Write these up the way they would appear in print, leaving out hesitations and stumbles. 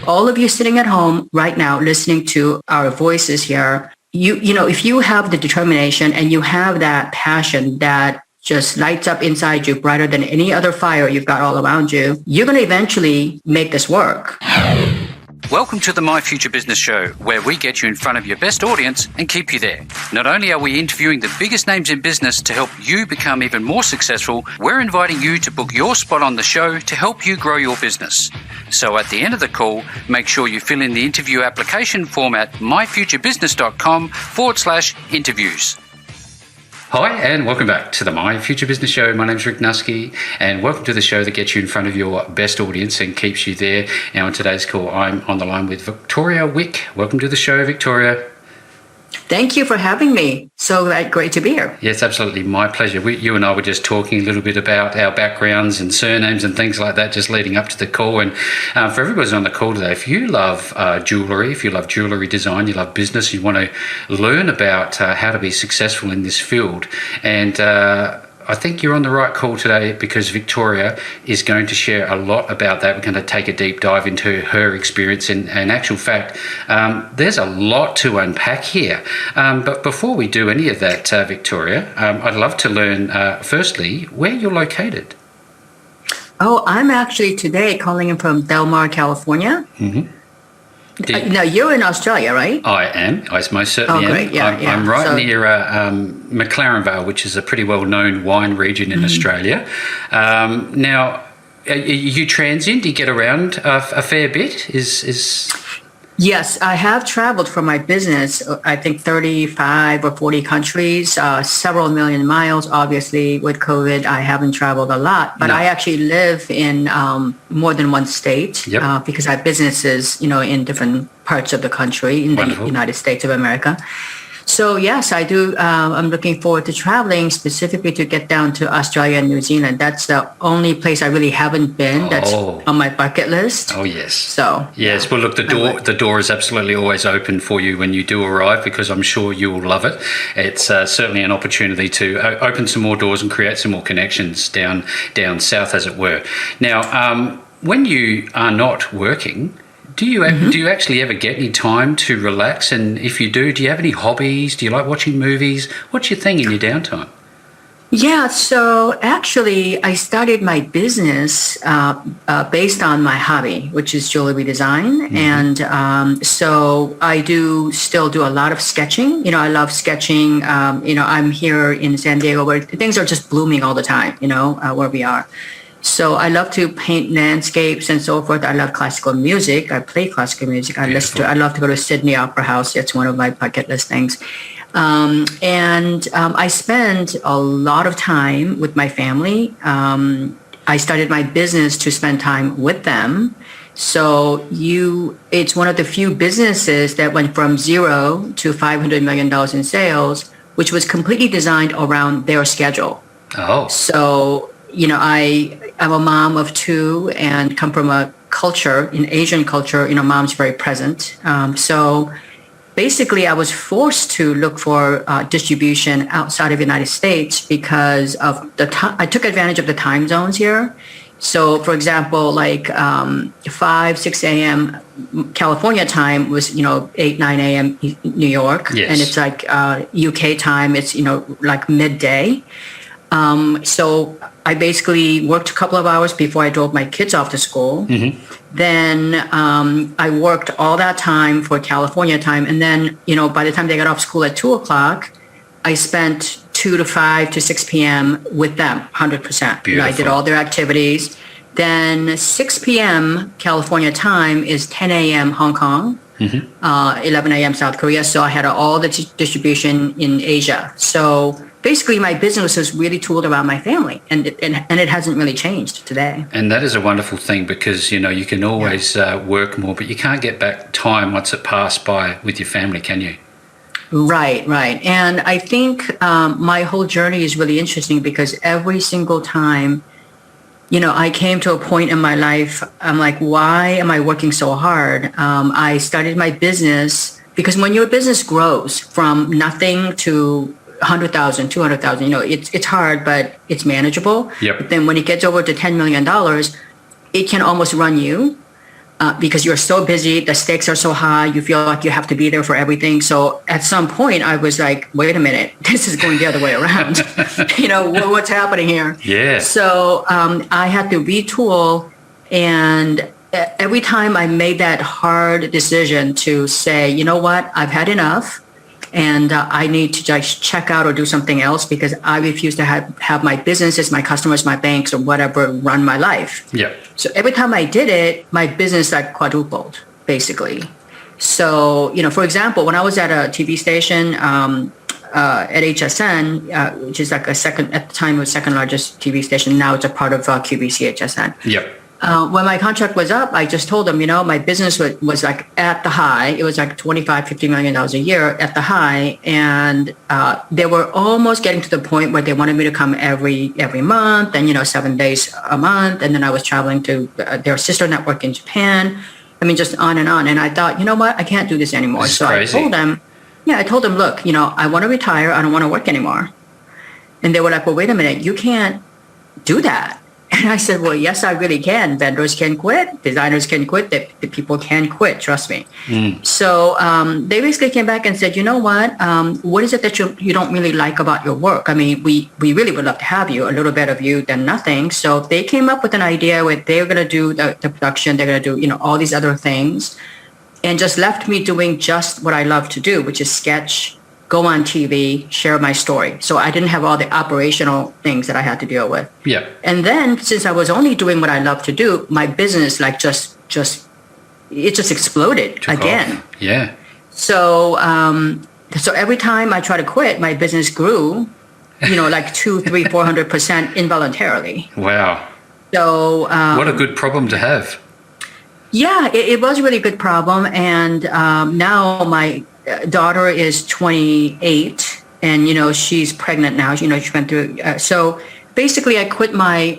all of you sitting at home right now listening to our voices here, you know, if you have the determination and you have that passion that just lights up inside you brighter than any other fire you've got all around you, you're going to eventually make this work. Welcome to the My Future Business Show, where we get you in front of your best audience and keep you there. Not only are we interviewing the biggest names in business to help you become even more successful, we're inviting you to book your spot on the show to help you grow your business. So at the end of the call, make sure you fill in the interview application form at myfuturebusiness.com/interviews. Hi, and welcome back to the My Future Business Show. My name's Rick Nuske, and welcome to the show that gets you in front of your best audience and keeps you there. Now, on today's call, I'm on the line with Victoria Wieck. Welcome to the show, Victoria. Thank you for having me. So great to be here. Yes, absolutely. My pleasure. You and I were just talking a little bit about our backgrounds and surnames and things like that, just leading up to the call. And for everybody on the call today, if you love jewellery, if you love jewellery design, you love business, you want to learn about how to be successful in this field, and I think you're on the right call today because Victoria is going to share a lot about that. We're going to take a deep dive into her experience. And actual fact, there's a lot to unpack here. But before we do any of that, Victoria, I'd love to learn, firstly, where you're located. Oh, I'm actually today calling in from Del Mar, California. Mm-hmm. Now, you're in Australia, right? I am. I most certainly am. Great. Yeah, I'm right near McLaren Vale, which is a pretty well-known wine region in Australia. Now, are you transient? Do you get around a fair bit? Yes, I have traveled for my business, I think 35 or 40 countries, several million miles. Obviously, with COVID, I haven't traveled a lot, but I actually live in more than one state because I have businesses, in different parts of the country in the United States of America. So yes, I do. I'm looking forward to traveling specifically to get down to Australia and New Zealand. That's the only place I really haven't been. That's on my bucket list. Oh yes. So yes. Well, look, the door is absolutely always open for you when you do arrive, because I'm sure you will love it. It's certainly an opportunity to open some more doors and create some more connections down south, as it were. Now, when you are not working, do you actually ever get any time to relax? And if you do you have any hobbies? Do you like watching movies? What's your thing in your downtime? Yeah, so actually I started my business based on my hobby, which is jewelry design. And so I still do a lot of sketching. I love sketching. I'm here in San Diego where things are just blooming all the time, where we are. So I love to paint landscapes and so forth. I love classical music. I play classical music. I love to go to Sydney Opera House. It's one of my bucket list things. I spend a lot of time with my family. I started my business to spend time with them. So it's one of the few businesses that went from zero to $500 million in sales, which was completely designed around their schedule. Oh. So, I'm a mom of two and come from a culture, in Asian culture, mom's very present. So basically I was forced to look for distribution outside of the United States because of I took advantage of the time zones here. So for example, like 5, 6 a.m. California time was, 8, 9 a.m. New York. Yes. And it's like UK time, it's, like midday. So I basically worked a couple of hours before I drove my kids off to school. Then I worked all that time for California time. And then, by the time they got off school at 2 o'clock, I spent 2 to 5 to 6 p.m. with them, 100%. I did all their activities. Then 6 p.m. California time is 10 a.m. Hong Kong, 11 a.m. South Korea. So I had all the distribution in Asia. So basically, my business is really tooled around my family, and it hasn't really changed today. And that is a wonderful thing because, you can always work more, but you can't get back time once it passed by with your family, can you? Right. And I think my whole journey is really interesting because every single time, I came to a point in my life, I'm like, why am I working so hard? I started my business because when your business grows from nothing to 100,000, 200,000, it's hard, but it's manageable. Yep. But then when it gets over to $10 million, it can almost run you. because you're so busy, the stakes are so high, you feel like you have to be there for everything. So at some point I was like, wait a minute, this is going the other way around. What's happening here? Yeah. So I had to retool, and every time I made that hard decision to say, you know what, I've had enough, and I need to just check out or do something else, because I refuse to have my businesses, my customers, my banks, or whatever run my life. Yeah. So every time I did it, my business like quadrupled, basically. So, for example, when I was at a TV station at HSN, which is like at the time it was second largest TV station. Now it's a part of QVC HSN. Yep. When my contract was up, I just told them, my business was like at the high. It was like $25-50 million a year at the high. And they were almost getting to the point where they wanted me to come every month and, 7 days a month. And then I was traveling to their sister network in Japan. I mean, just on and on. And I thought, you know what? I can't do this anymore. This is so crazy. I told them, look, I want to retire. I don't want to work anymore. And they were like, well, wait a minute. You can't do that. And I said, well, yes, I really can. Vendors can quit. Designers can quit. The people can quit. Trust me. So they basically came back and said, you know what is it that you don't really like about your work? I mean, we really would love to have you, a little bit of you than nothing. So they came up with an idea where they're going to do the production. They're going to do, all these other things, and just left me doing just what I love to do, which is sketch, go on TV, share my story. So I didn't have all the operational things that I had to deal with. Yeah. And then since I was only doing what I love to do, my business just exploded again. Off. Yeah. So so every time I try to quit, my business grew, like 200, 300, 400% involuntarily. Wow. So what a good problem to have. Yeah, it was a really good problem. And now my daughter is 28, and she's pregnant now. She went through. So basically, I quit my.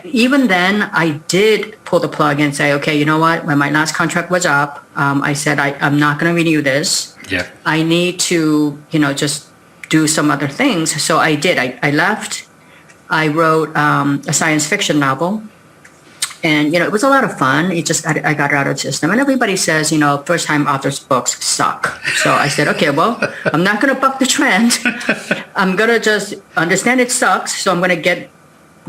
Even then, I did pull the plug and say, okay, you know what? When my last contract was up, I said I'm not going to renew this. Yeah. I need to, just do some other things. So I did. I left. I wrote a science fiction novel. And, it was a lot of fun. It just, I got it out of the system. And everybody says, first-time authors' books suck. So I said, okay, well, I'm not going to buck the trend. I'm going to just understand it sucks. So I'm going to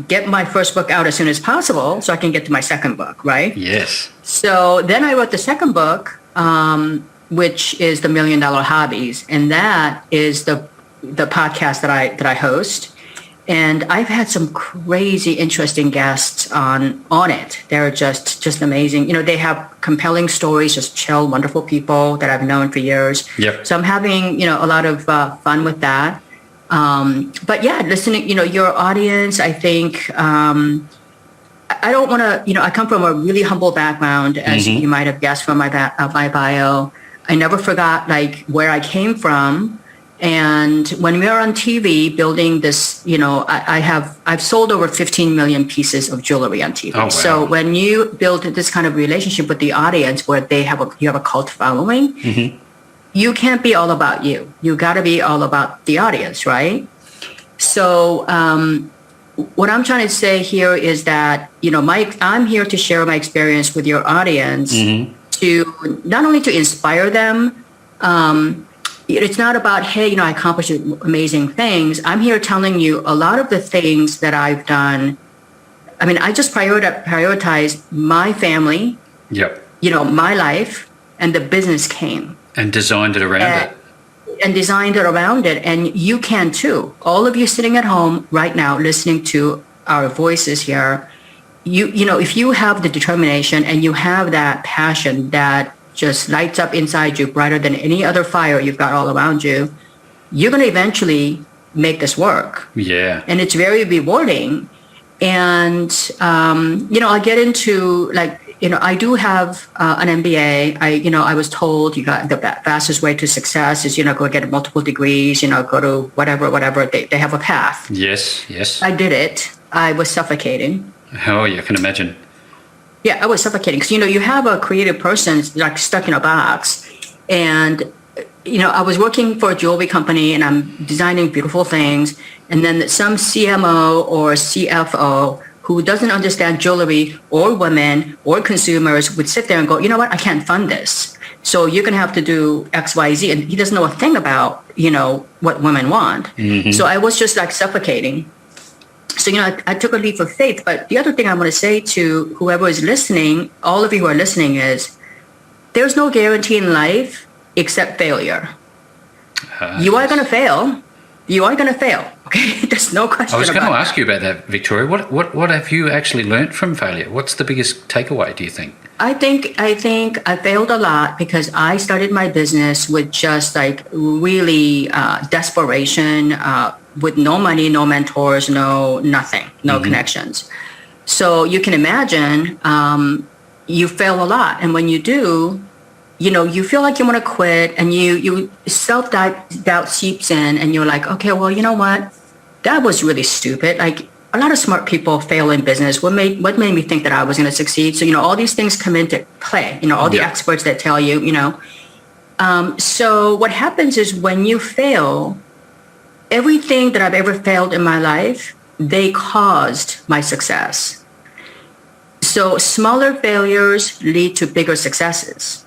get my first book out as soon as possible so I can get to my second book, right? Yes. So then I wrote the second book, which is The $1 Million Hobbies. And that is the podcast that I host. And I've had some crazy, interesting guests on it. They're just amazing. They have compelling stories, just chill, wonderful people that I've known for years. Yep. So I'm having, a lot of fun with that. But yeah, listening, your audience, I think, I don't want to, I come from a really humble background, as you might have guessed from my bio. I never forgot where I came from. And when we are on TV building this, I've sold over 15 million pieces of jewelry on TV. Oh, wow. So when you build this kind of relationship with the audience where you have a cult following, you can't be all about you. You got to be all about the audience, right? So what I'm trying to say here is that, I'm here to share my experience with your audience to not only to inspire them. It's not about, hey, I accomplished amazing things. I'm here telling you a lot of the things that I've done. I mean, I just prioritized my family, my life, and the business came. And designed it around it. And designed it around it. And you can too. All of you sitting at home right now listening to our voices here, if you have the determination and you have that passion that just lights up inside you brighter than any other fire you've got all around you, you're going to eventually make this work. Yeah. And it's very rewarding. And, I get into I do have an MBA. I was told you got the fastest way to success is, go get multiple degrees, go to whatever. They have a path. Yes. I did it. I was suffocating. Oh, yeah, I can imagine. Yeah, I was suffocating because, you have a creative person stuck in a box. And, I was working for a jewelry company and I'm designing beautiful things. And then some CMO or CFO who doesn't understand jewelry or women or consumers would sit there and go, you know what, I can't fund this. So you're going to have to do X, Y, Z. And he doesn't know a thing about, what women want. Mm-hmm. So I was just like suffocating. So, I took a leap of faith. But the other thing I want to say to whoever is listening, all of you who are listening, is there's no guarantee in life except failure. You are going to fail. You are going to fail. Okay, there's no question about it. I was going to ask you about that, Victoria. What have you actually learnt from failure? What's the biggest takeaway, do you think? I think I failed a lot because I started my business with just like really desperation, with no money, no mentors, no nothing, no connections. So you can imagine you fail a lot. And when you do, you feel like you want to quit, and you self-doubt seeps in, and you're like, okay, well, you know what? That was really stupid. Like, a lot of smart people fail in business. What made me think that I was going to succeed? So, all these things come into play, all the experts that tell you, So what happens is when you fail, everything that I've ever failed in my life, they caused my success. So smaller failures lead to bigger successes.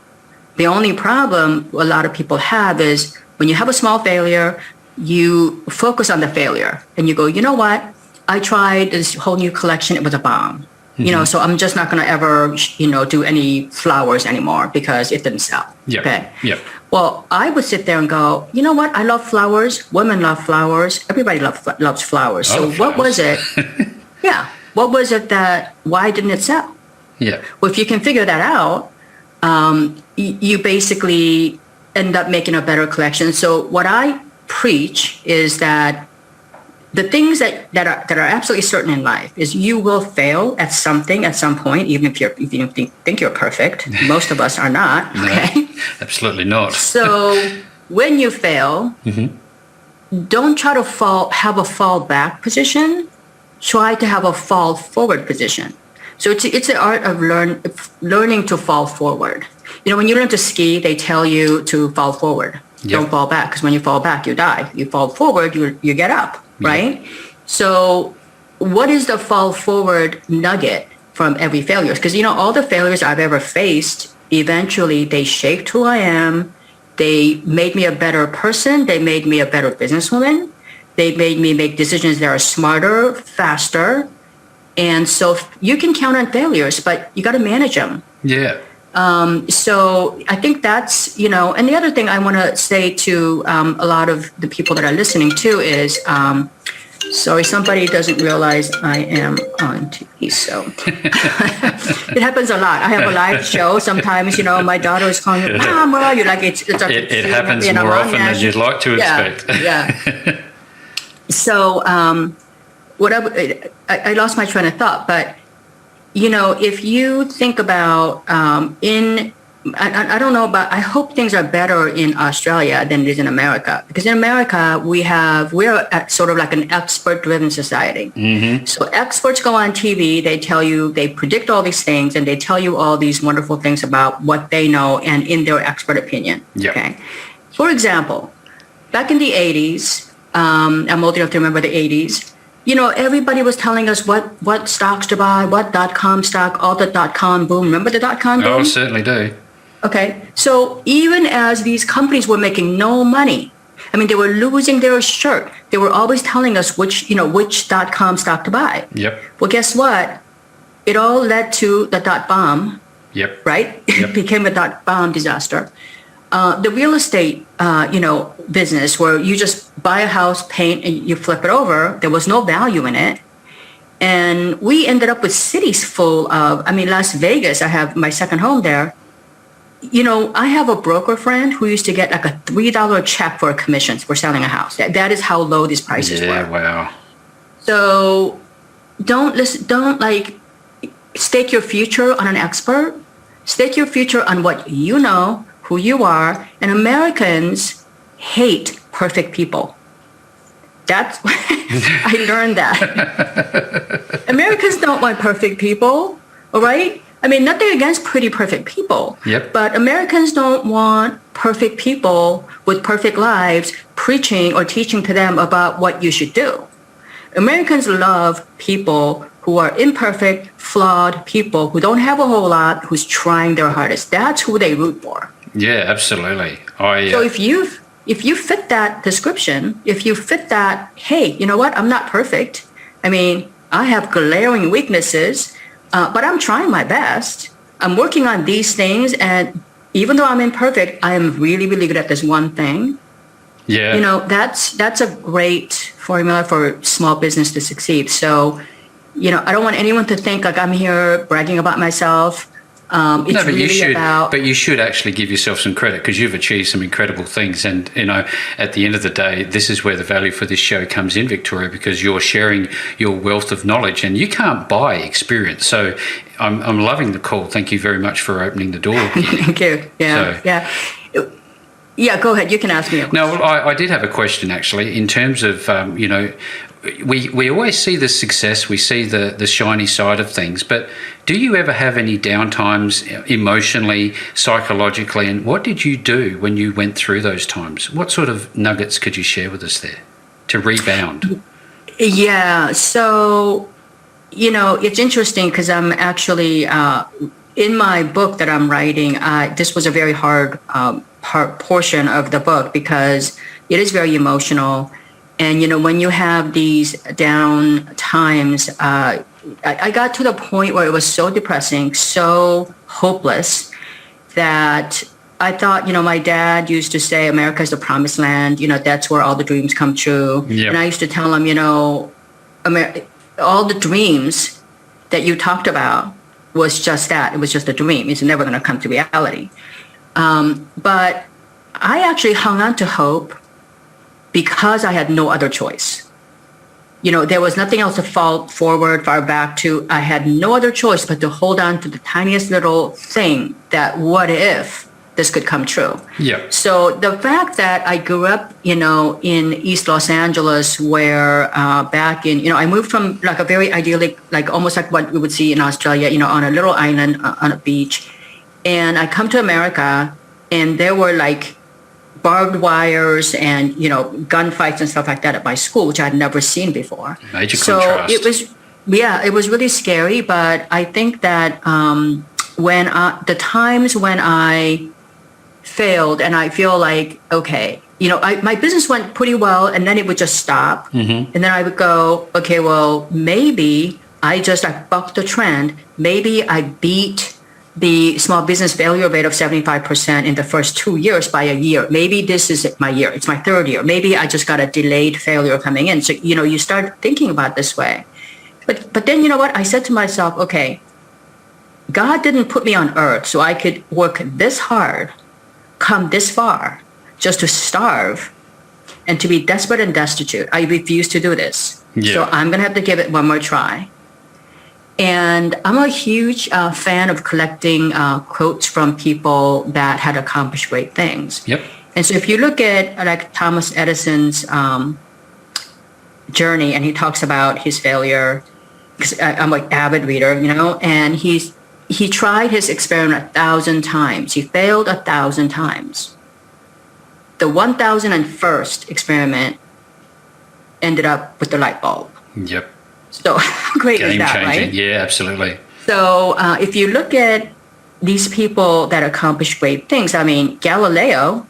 The only problem a lot of people have is when you have a small failure, you focus on the failure and you go, you know what? I tried this whole new collection. It was a bomb, so I'm just not going to ever, do any flowers anymore because it didn't sell. Yep. Okay. Yep. Well, I would sit there and go, you know what? I love flowers. Women love flowers. Everybody loves flowers. So what was it? Yeah. What was it why didn't it sell? Yeah. Well, if you can figure that out, you basically end up making a better collection. So what I preach is that the things that are absolutely certain in life is you will fail at something at some point, even if you think you're perfect. Most of us are not. Okay? No, absolutely not. So when you fail, don't try to have a fall back position. Try to have a fall forward position. So it's the art of learning to fall forward. When you learn to ski, they tell you to fall forward. Yep. Don't fall back, because when you fall back, you die. You fall forward, you get up, right? Yep. So what is the fall forward nugget from every failure? Because, all the failures I've ever faced, eventually they shaped who I am. They made me a better person. They made me a better businesswoman. They made me make decisions that are smarter, faster. And so you can count on failures, but you got to manage them. Yeah. So I think that's, and the other thing I want to say to a lot of the people that are listening too is, sorry, somebody doesn't realize I am on TV. So it happens a lot. I have a live show. Sometimes, my daughter is calling me, Mom, where are you? Like it happens more often than you'd like to expect. Yeah. So I lost my train of thought, but if you think about I don't know about, I hope things are better in Australia than it is in America, because in America we're at sort of like an expert-driven society. Mm-hmm. So experts go on TV, they tell you, they predict all these things, and they tell you all these wonderful things about what they know and in their expert opinion. Yep. Okay. For example, back in the 80s, I'm old enough to remember the 80s. Everybody was telling us what stocks to buy, what .com stock, all the .com boom. Remember the .com boom? Oh, certainly do. Okay. So even as these companies were making no money, they were losing their shirt. They were always telling us which .com stock to buy. Yep. Well, guess what? It all led to the .bomb. Yep. Right? Yep. It became a .bomb disaster. The real estate, business where you just buy a house, paint, and you flip it over, there was no value in it. And we ended up with cities full of, Las Vegas, I have my second home there. I have a broker friend who used to get like a $3 check for commissions for selling a house. That is how low these prices were. Yeah, wow. So don't stake your future on an expert. Stake your future on what you know, who you are. And Americans hate perfect people. That's I learned that. Americans don't want perfect people, all right? Nothing against pretty perfect people. Yep. But Americans don't want perfect people with perfect lives preaching or teaching to them about what you should do. Americans love people who are imperfect, flawed people who don't have a whole lot, who's trying their hardest. That's who they root for. Yeah, absolutely. So if you fit that description, if you fit that, hey, you know what? I'm not perfect. I mean, I have glaring weaknesses, but I'm trying my best. I'm working on these things, and even though I'm imperfect, I am really, really good at this one thing. Yeah. You know, that's a great formula for small business to succeed. So, you know, I don't want anyone to think like I'm here bragging about myself. It's no, but really you should. about. But you should actually give yourself some credit, because you've achieved some incredible things. And you know, at the end of the day, this is where the value for this show comes in, Victoria, because you're sharing your wealth of knowledge, and you can't buy experience. So, I'm loving the call. Thank you very much for opening the door. Thank you. Yeah. So, yeah. Go ahead. You can ask me a question. No, I did have a question actually. In terms of you know, we always see the success, we see the shiny side of things, but do you ever have any downtimes emotionally, psychologically, and what did you do when you went through those times? What sort of nuggets could you share with us there to rebound? Yeah. So, you know, it's interesting because I'm actually in my book that I'm writing. This was a very hard portion of the book because it is very emotional. And, you know, when you have these down times, I got to the point where it was so depressing, so hopeless, that I thought, you know, my dad used to say, America is the promised land. You know, that's where all the dreams come true. Yep. And I used to tell him, you know, all the dreams that you talked about was just that. It was just a dream. It's never going to come to reality. But I actually hung on to hope because I had no other choice. You know, there was nothing else to fall forward, far back to. I had no other choice but to hold on to the tiniest little thing that what if this could come true. Yeah. So the fact that I grew up, you know, in East Los Angeles, where back in, you know, I moved from like a very idyllic, like almost like what we would see in Australia, you know, on a little island on a beach. And I come to America and there were like barbed wires and, you know, gunfights and stuff like that at my school, which I had never seen before. Major contrast. It was really scary. But I think that when the times when I failed and I feel like, okay, you know, my business went pretty well and then it would just stop. Mm-hmm. And then I would go, okay, well, maybe I just like bucked the trend. Maybe I beat the small business failure rate of 75% in the first 2 years by a year. Maybe this is my year. It's my third year. Maybe I just got a delayed failure coming in. So, you know, you start thinking about this way. But then, you know what? I said to myself, okay, God didn't put me on earth so I could work this hard, come this far, just to starve and to be desperate and destitute. I refuse to do this. Yeah. So I'm going to have to give it one more try. And I'm a huge fan of collecting quotes from people that had accomplished great things. Yep. And so if you look at like Thomas Edison's journey, and he talks about his failure, because I'm an avid reader, you know, and he tried his experiment 1,000 times. He failed 1,000 times. The 1,001st experiment ended up with the light bulb. Yep. So how great is that, right? Yeah, absolutely. So if you look at these people that accomplish great things, I mean, Galileo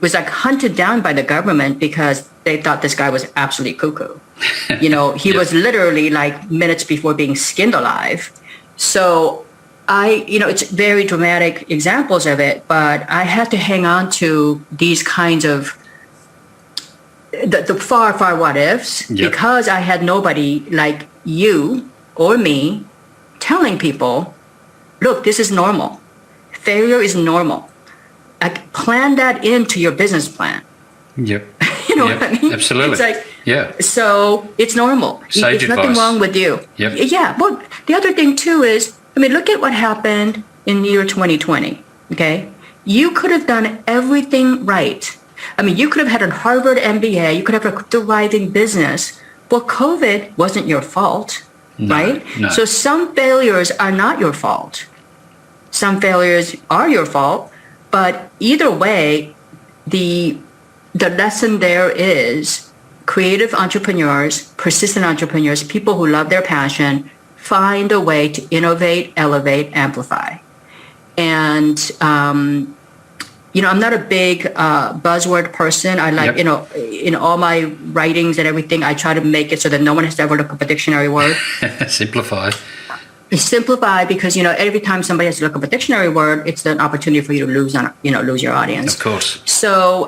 was like hunted down by the government because they thought this guy was absolutely cuckoo. You know, he was literally like minutes before being skinned alive. So you know, it's very dramatic examples of it, but I had to hang on to these kinds of the far, far what ifs, because I had nobody like you or me telling people, look, this is normal. Failure is normal. Like, plan that into your business plan. Yep. You know what I mean? Absolutely. It's like, yeah. So it's normal. Sage It's advice. nothing wrong with you. Yep. Yeah. But the other thing too is, I mean, look at what happened in the year 2020. Okay. You could have done everything right. I mean, you could have had a Harvard MBA. You could have a thriving business. Well, COVID wasn't your fault, right? No. So some failures are not your fault. Some failures are your fault. But either way, the lesson there is creative entrepreneurs, persistent entrepreneurs, people who love their passion, find a way to innovate, elevate, amplify. And, I'm not a big buzzword person. I like, in all my writings and everything, I try to make it so that no one has to ever look up a dictionary word. Simplify. Simplify, because, every time somebody has to look up a dictionary word, it's an opportunity for you to lose your audience. Of course. So,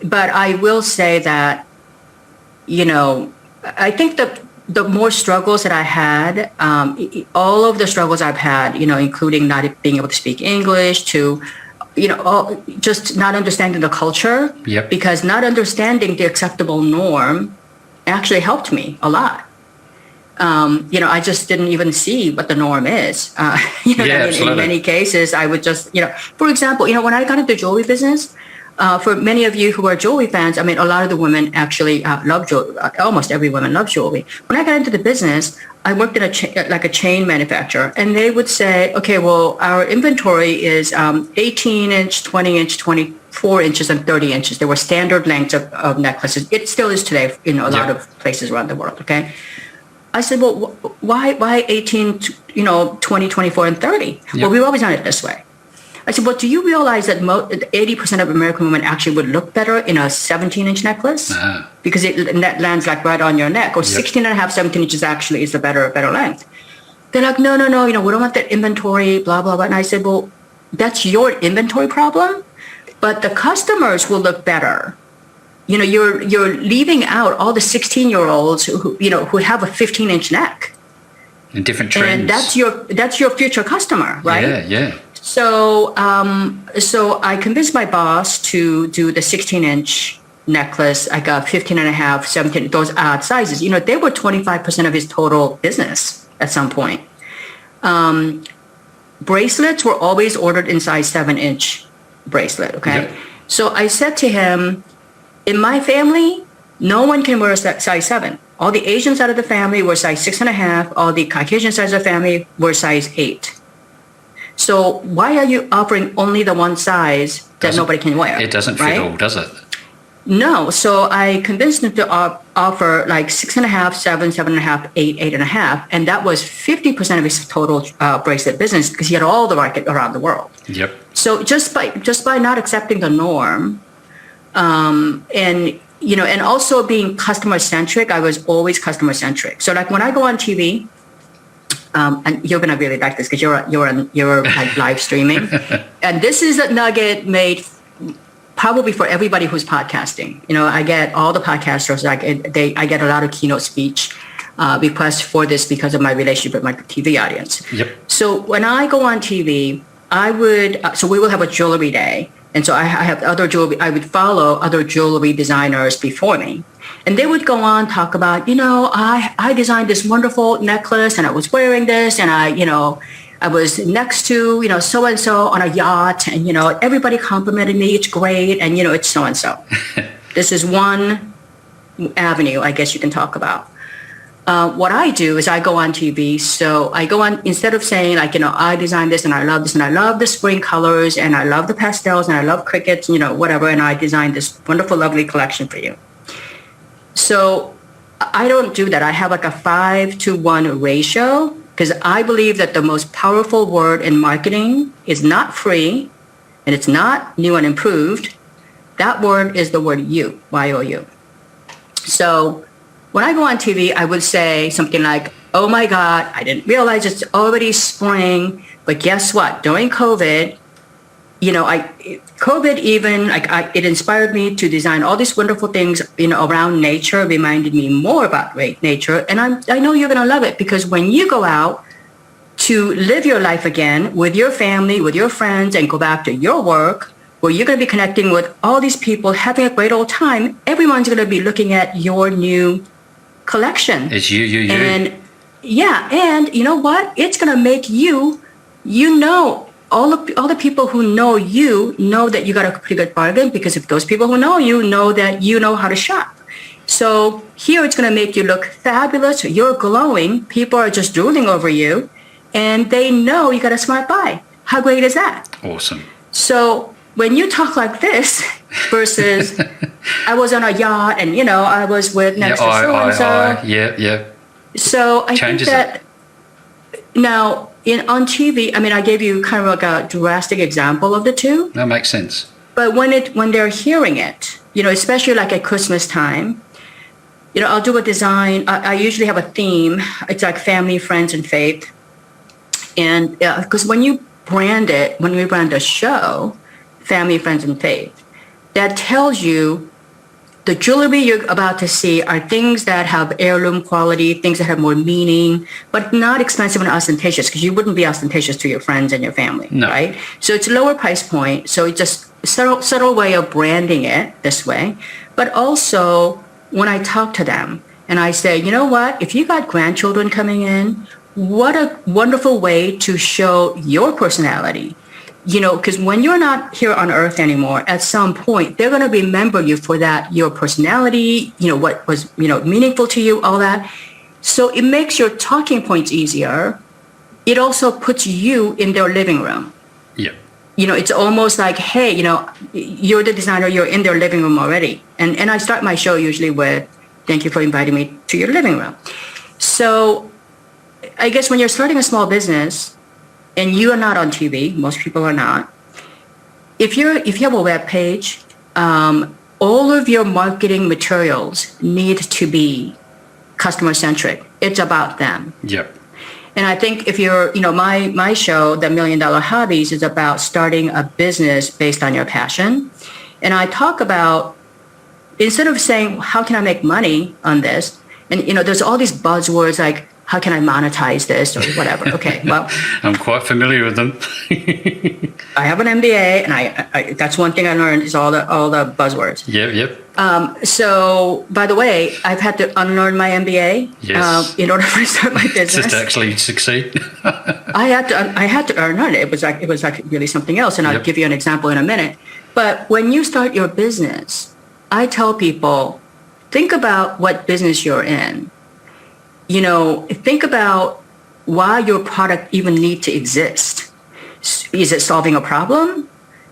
but I will say that, I think the more struggles that I had, all of the struggles I've had, including not being able to speak English, to, just not understanding the culture, because not understanding the acceptable norm actually helped me a lot. I just didn't even see what the norm is. In many cases, I would just, for example, when I got into the jewelry business, for many of you who are jewelry fans, a lot of the women actually love jewelry. Almost every woman loves jewelry. When I got into the business, I worked in a chain manufacturer, and they would say, okay, well, our inventory is 18 inch, 20 inch, 24 inches, and 30 inches. There were standard lengths of necklaces. It still is today in a lot of places around the world, okay? I said, well, why 18, 20, 24, and 30? Well, we've always done it this way. I said, well, do you realize that 80% of American women actually would look better in a 17-inch necklace? Because it lands like right on your neck. Or 16 and a half, 17 inches actually is the better length. They're like, no, we don't want that inventory, blah, blah, blah. And I said, well, that's your inventory problem, but the customers will look better. You're leaving out all the 16-year-olds who have a 15-inch neck. In different trends. And that's your future customer, right? Yeah. So I convinced my boss to do the 16-inch necklace. I got 15 and a half, 17, those odd sizes. They were 25% of his total business at some point. Bracelets were always ordered in size 7-inch bracelet, okay? Yep. So I said to him, in my family, no one can wear a size 7. All the Asian side of the family were size 6.5. All the Caucasian side of the family were size 8. So why are you offering only the one size that nobody can wear? It doesn't fit all, does it? No. So I convinced him to offer like 6.5, 7, 7.5, 8, 8.5. And that was 50% of his total bracelet business, because he had all the market around the world. Yep. So just by not accepting the norm, and also being customer centric, I was always customer centric. So like when I go on TV, and you're gonna really like this because you're like live streaming, and this is a nugget made probably for everybody who's podcasting. I get all the podcasters, I get a lot of keynote speech requests for this because of my relationship with my TV audience. Yep. So when I go on TV, we will have a jewelry day. And so I have I would follow other jewelry designers before me. And they would go on, talk about, I designed this wonderful necklace and I was wearing this and I was next to, so-and-so on a yacht and, everybody complimented me. It's great. And, it's so-and-so. This is one avenue, I guess you can talk about. What I do is I go on TV. So I go on, instead of saying I designed this and I love this and I love the spring colors and I love the pastels and I love crickets, whatever. And I designed this wonderful, lovely collection for you. So I don't do that. I have like a 5-to-1 ratio, because I believe that the most powerful word in marketing is not free and it's not new and improved. That word is the word you, Y-O-U. So when I go on TV, I would say something like, oh my God, I didn't realize it's already spring, but guess what? During COVID, it inspired me to design all these wonderful things, around nature, reminded me more about nature. And I know you're going to love it, because when you go out to live your life again with your family, with your friends, and go back to your work, where you're going to be connecting with all these people, having a great old time, everyone's going to be looking at your new collection. It's you. And yeah, and you know what? It's going to make you, all the people who know you know that you got a pretty good bargain, because if those people who know that you know how to shop. So here it's going to make you look fabulous. You're glowing. People are just drooling over you, and they know you got a smart buy. How great is that? Awesome. So when you talk like this versus I was on a yacht and, I was with next to so-and-so. Yeah. So I think that Now, on TV, I mean, I gave you kind of like a drastic example of the two. That makes sense. But when they're hearing it, especially like at Christmas time, I'll do a design. I usually have a theme. It's like family, friends, and faith. And because when we brand a show, family, friends, and faith, that tells you the jewelry you're about to see are things that have heirloom quality, things that have more meaning, but not expensive and ostentatious, because you wouldn't be ostentatious to your friends and your family, right? So it's a lower price point. So it's just a subtle way of branding it this way. But also, when I talk to them and I say, you know what, if you got grandchildren coming in, what a wonderful way to show your personality. Because when you're not here on earth anymore, at some point, they're going to remember you for that, your personality, what was, meaningful to you, all that. So it makes your talking points easier. It also puts you in their living room. Yeah. It's almost like, hey, you're the designer, you're in their living room already. And I start my show usually with, thank you for inviting me to your living room. So I guess when you're starting a small business, and you are not on TV, most people are not. If you have a web page, all of your marketing materials need to be customer centric. It's about them. Yep. And I think if you're, my show, The $1 Million Hobbies, is about starting a business based on your passion. And I talk about, instead of saying, how can I make money on this? And, there's all these buzzwords like, how can I monetize this or whatever? Okay, well. I'm quite familiar with them. I have an MBA, and I that's one thing I learned is all the buzzwords. Yep. So, by the way, I've had to unlearn my MBA in order to start my business. Just to actually succeed. I had to unlearn it. It was like really something else, and I'll give you an example in a minute. But when you start your business, I tell people, think about what business you're in. Think about why your product even need to exist. Is it solving a problem?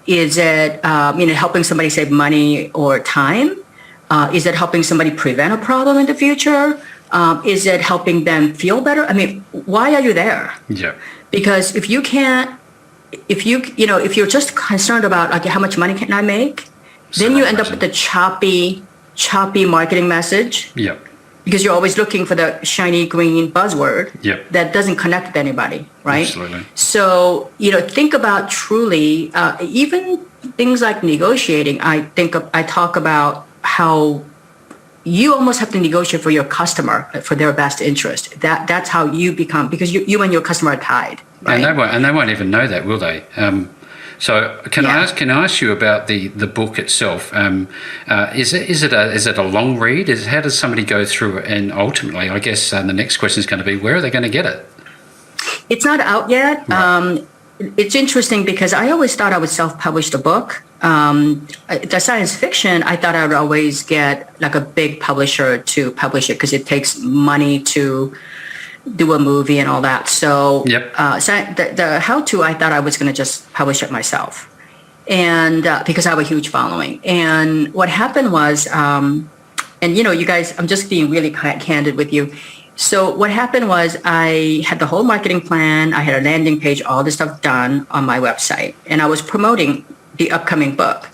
Is it, helping somebody save money or time? Is it helping somebody prevent a problem in the future? Is it helping them feel better? I mean, why are you there? Yeah. Because if you're just concerned about like how much money can I make, then you end up with the choppy marketing message. Yep. Because you're always looking for the shiny green buzzword that doesn't connect with anybody, right? Absolutely. So, think about truly, even things like negotiating. I talk about how you almost have to negotiate for your customer for their best interest. That's how you become, because you and your customer are tied. Right? And they won't even know that, will they? So can I ask you about the book itself? Is it a long read? How does somebody go through it? And ultimately, I guess the next question is going to be, where are they going to get it? It's not out yet. Right. It's interesting because I always thought I would self-publish the book. The science fiction, I thought I would always get like a big publisher to publish it because it takes money to do a movie and all that. So, the how-to, I thought I was going to just publish it myself, and because I have a huge following. And what happened was, you guys, I'm just being really candid with you. So what happened was I had the whole marketing plan. I had a landing page, all this stuff done on my website, and I was promoting the upcoming book.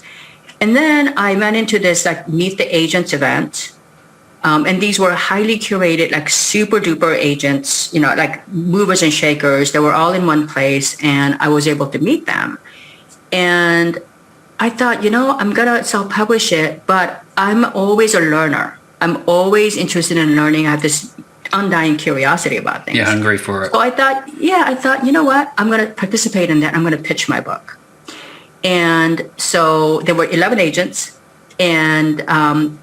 And then I went into this like Meet the Agents event. And these were highly curated, like super duper agents, like movers and shakers. They were all in one place, and I was able to meet them. And I thought, I'm going to self-publish it, but I'm always a learner. I'm always interested in learning. I have this undying curiosity about things. You're hungry for it. So I thought, you know what? I'm going to participate in that. I'm going to pitch my book. And so there were 11 agents. And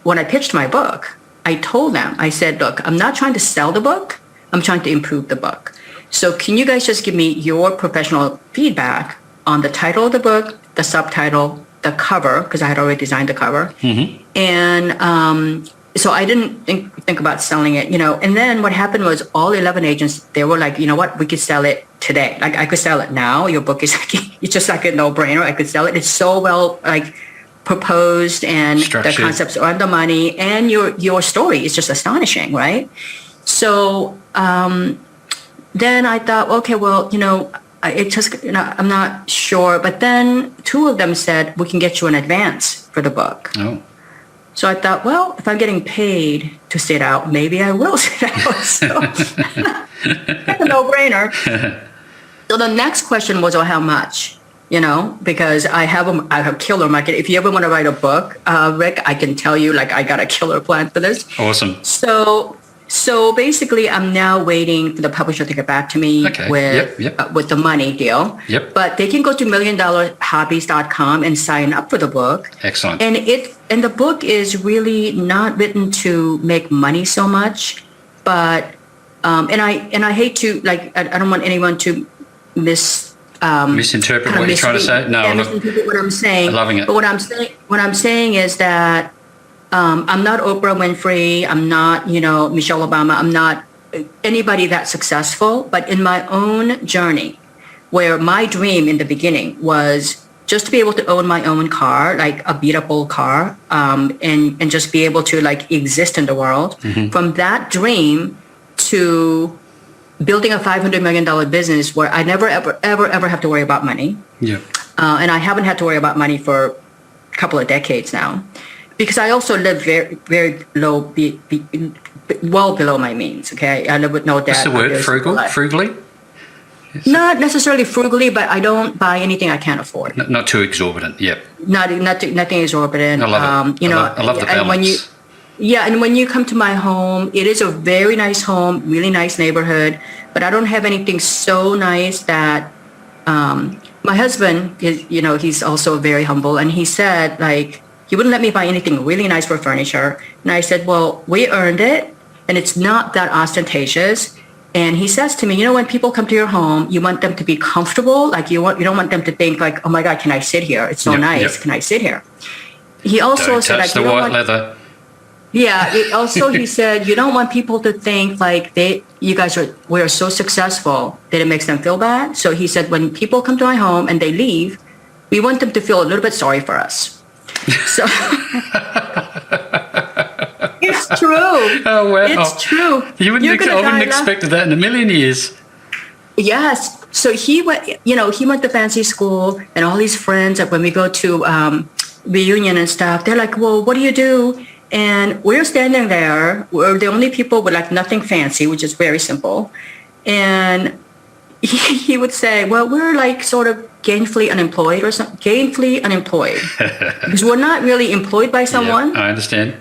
when I pitched my book, I told them, I said, look, I'm not trying to sell the book. I'm trying to improve the book. So can you guys just give me your professional feedback on the title of the book, the subtitle, the cover, because I had already designed the cover. Mm-hmm. And so I didn't think about selling it, And then what happened was all 11 agents, they were like, you know what, we could sell it today. Like I could sell it now. Your book is it's just like a no-brainer. I could sell it. It's so well proposed, and structured. The concepts are on the money, and your story is just astonishing, right? So then I thought, okay, well, it just, I'm not sure. But then two of them said, we can get you an advance for the book. Oh. So I thought, well, if I'm getting paid to sit out, maybe I will sit out. So that's a no-brainer. So the next question was, how much? Because I have a killer market. If you ever want to write a book, Rick, I can tell you, I got a killer plan for this. Awesome. So basically, I'm now waiting for the publisher to get back to me with the money deal. Yep. But they can go to milliondollarhobbies.com and sign up for the book. Excellent. And the book is really not written to make money so much, but and I hate to I don't want anyone to misinterpret what you're trying to say. No, misinterpret what I'm saying. I'm loving it. But what I'm saying is that I'm not Oprah Winfrey. I'm not Michelle Obama. I'm not anybody that successful. But in my own journey, where my dream in the beginning was just to be able to own my own car, like a beat up old car, and just be able to exist in the world. Mm-hmm. From that dream to building a $500 million business where I never, ever have to worry about money. Yeah. And I haven't had to worry about money for a couple of decades now, because I also live very, very low, well below my means. Okay. I live with no debt. What's the word? Frugally? Not necessarily frugally, but I don't buy anything I can't afford. Not too exorbitant. Yep. Nothing exorbitant. I love it. I love the balance. And when you come to my home, it is a very nice home, really nice neighborhood, but I don't have anything so nice that my husband is, he's also very humble, and he said he wouldn't let me buy anything really nice for furniture. And I said, well, we earned it, and it's not that ostentatious. And he says to me, when people come to your home, you want them to be comfortable. You don't want them to think oh my God, can I sit here? It's so nice. Yep. Can I sit here? He also don't said, touch the white leather. Yeah. He said, you don't want people to think we are so successful that it makes them feel bad. So he said, when people come to my home and they leave, we want them to feel a little bit sorry for us. So it's true. Oh, wow. It's true. I wouldn't expected that in a million years. Yes. So he went to fancy school, and all his friends, when we go to reunion and stuff, they're like, well, what do you do? And we're standing there. We're the only people with nothing fancy, which is very simple. And he would say, well, we're sort of gainfully unemployed or something. Gainfully unemployed. Because we're not really employed by someone. Yeah, I understand.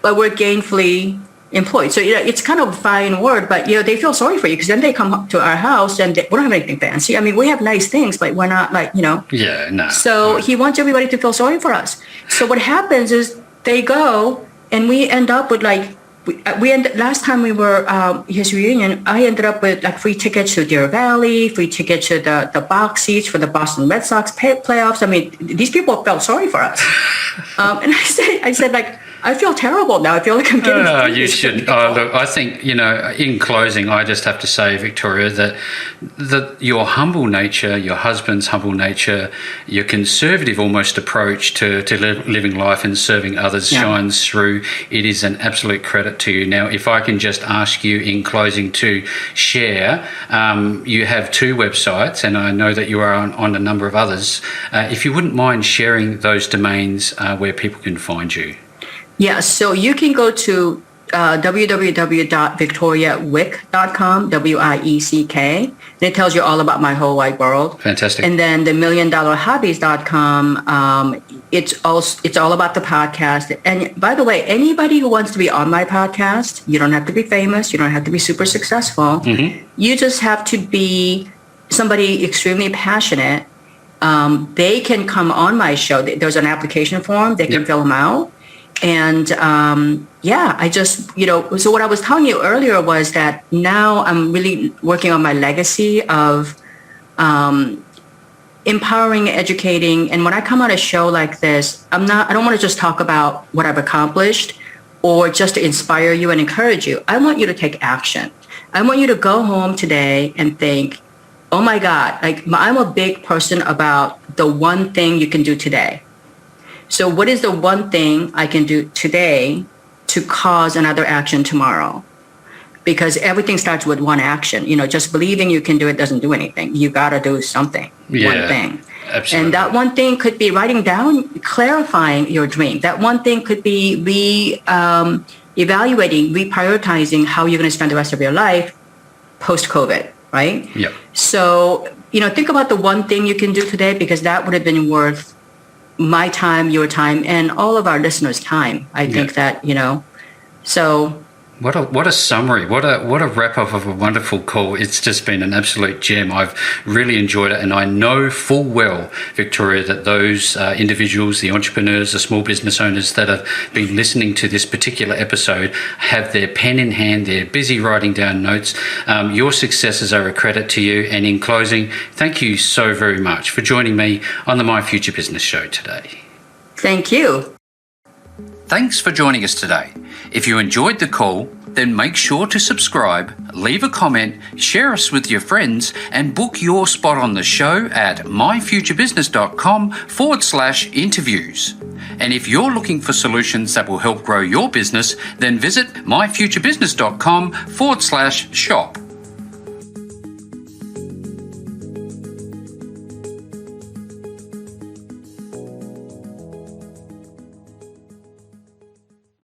But we're gainfully employed. So it's kind of a fine word, but they feel sorry for you, because then they come to our house and we don't have anything fancy. I mean, we have nice things, but we're not Yeah, no. So he wants everybody to feel sorry for us. So what happens is they go, and we end up with last time we were his reunion, I ended up with free tickets to Deer Valley, free tickets to the box seats for the Boston Red Sox playoffs. I mean, these people felt sorry for us. And I said I feel terrible now. I feel like I'm getting... Oh, you shouldn't. Look, I think, in closing, I just have to say, Victoria, that your humble nature, your husband's humble nature, your conservative almost approach to living life and serving others shines through. It is an absolute credit to you. Now, if I can just ask you in closing to share, you have two websites, and I know that you are on a number of others. If you wouldn't mind sharing those domains where people can find you. Yeah, so you can go to www.victoriawieck.com, Wieck, and it tells you all about my whole wide world. Fantastic. And then the milliondollarhobbies.com, it's all about the podcast. And by the way, anybody who wants to be on my podcast, you don't have to be famous, you don't have to be super successful. Mm-hmm. You just have to be somebody extremely passionate. They can come on my show. There's an application form. They can fill them out. And I just, so what I was telling you earlier was that now I'm really working on my legacy of empowering, educating. And when I come on a show like this, I don't want to just talk about what I've accomplished or just to inspire you and encourage you. I want you to take action. I want you to go home today and think, oh my God, I'm a big person about the one thing you can do today. So what is the one thing I can do today to cause another action tomorrow? because everything starts with one action. Just believing you can do it doesn't do anything. You got to do something, one thing. Absolutely. And that one thing could be writing down, clarifying your dream. That one thing could be evaluating, reprioritizing how you're going to spend the rest of your life post-COVID, right? Yep. So, think about the one thing you can do today, because that would have been worth my time, your time, and all of our listeners' time. I think that, so... What a summary. What a wrap-up of a wonderful call. It's just been an absolute gem. I've really enjoyed it, and I know full well, Victoria, that those individuals, the entrepreneurs, the small business owners that have been listening to this particular episode have their pen in hand. They're busy writing down notes. Your successes are a credit to you. And in closing, thank you so very much for joining me on the My Future Business Show today. Thank you. Thanks for joining us today. If you enjoyed the call, then make sure to subscribe, leave a comment, share us with your friends, and book your spot on the show at myfuturebusiness.com/interviews. And if you're looking for solutions that will help grow your business, then visit myfuturebusiness.com/shop.